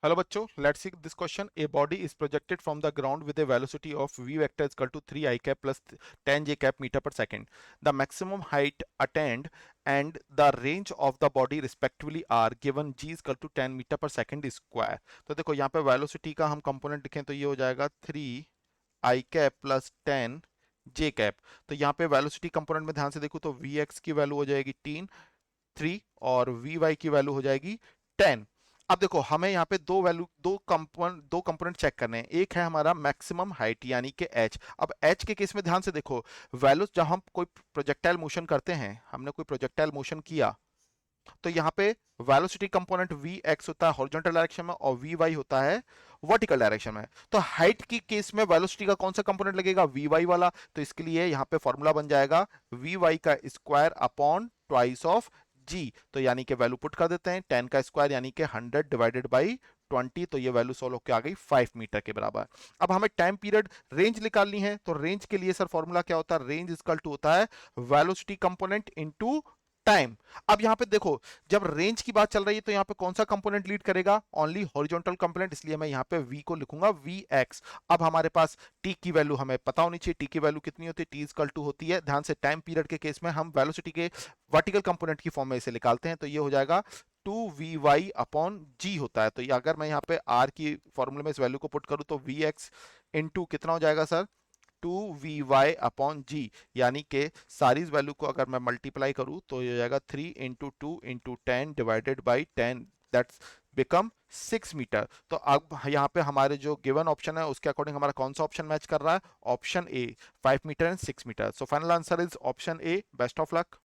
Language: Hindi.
हेलो बच्चों, let's see this question. A body is projected from the ground with a velocity of v vector equal to 3 i cap plus 10 j cap metre per second. The maximum height attained and the range of the body respectively are given g equal to 10 metre per second square. तो देखो यहाँ पे वेलोसिटी का हम कंपोनेंट लिखें तो ये हो जाएगा 3 i cap plus 10 j cap. तो यहाँ पे वेलोसिटी कंपोनेंट में ध्यान से देखो तो vx की वैल्यू हो जाएगी 3 और vy की वैल्यू हो जाएगी 10. अब देखो हमें यहाँ पे दो कंपोनेंट चेक करने हैं. एक है हमारा मैक्सिमम हाइट यानी कि h. अब h के केस में ध्यान से देखो, वैल्यूज जब हम कोई प्रोजेक्टाइल मोशन करते हैं, हमने कोई प्रोजेक्टाइल मोशन किया तो यहाँ पे वेलोसिटी कंपोनेंट vx होता है हॉरिजॉन्टल डायरेक्शन में और vy होता है वर्टिकल डायरेक्शन में. तो हाइट की केस में वेलोसिटी का कौन सा कंपोनेंट लगेगा? vy वाला. तो इसके लिए यहाँ पे फॉर्मूला बन जाएगा vy का square upon twice of g. तो यानी कि वैल्यू पुट कर देते हैं 10 का स्क्वायर यानी कि 100 डिवाइडेड बाई 20. तो ये वैल्यू सोल्व होकर आ गई 5 मीटर के बराबर. अब हमें टाइम पीरियड रेंज निकालनी है. तो रेंज के लिए सर फॉर्मूला क्या होता है? रेंज इक्वल टू होता है वेलोसिटी कंपोनेंट इनटू टाइम. अब यहां पे देखो, जब रेंज की बात चल रही है तो यहां पे कौन सा कंपोनेंट लीड करेगा? Only horizontal component. इसलिए मैं यहां पे v को लिखूंगा vx. अब हमारे पास t की वैल्यू हमें पता होनी चाहिए. t की वैल्यू कितनी होती है? t इक्वल टू होती है, ध्यान से, टाइम पीरियड के केस में हम वेलोसिटी के वर्टिकल कंपोनेंट की फॉर्म में इसे निकालते हैं. तो ये हो जाएगा 2vy अपॉन g होता है. तो ये अगर मैं यहाँ पे r की फॉर्मूले में इस वैल्यू को पुट करूं तो vx इंटू कितना हो जाएगा सर? 2vy अपॉन जी. यानी कि सारी वैल्यू को अगर मैं मल्टीप्लाई करूं तो ये हो जाएगा 3 into 2 into 10 divided by 10. That's become 6 metre. तो अब यहाँ पे हमारे जो गिवन ऑप्शन है उसके अकॉर्डिंग हमारा कौन सा ऑप्शन मैच कर रहा है? Option A, 5 metre and 6 metre. So final answer is option A. Best of luck.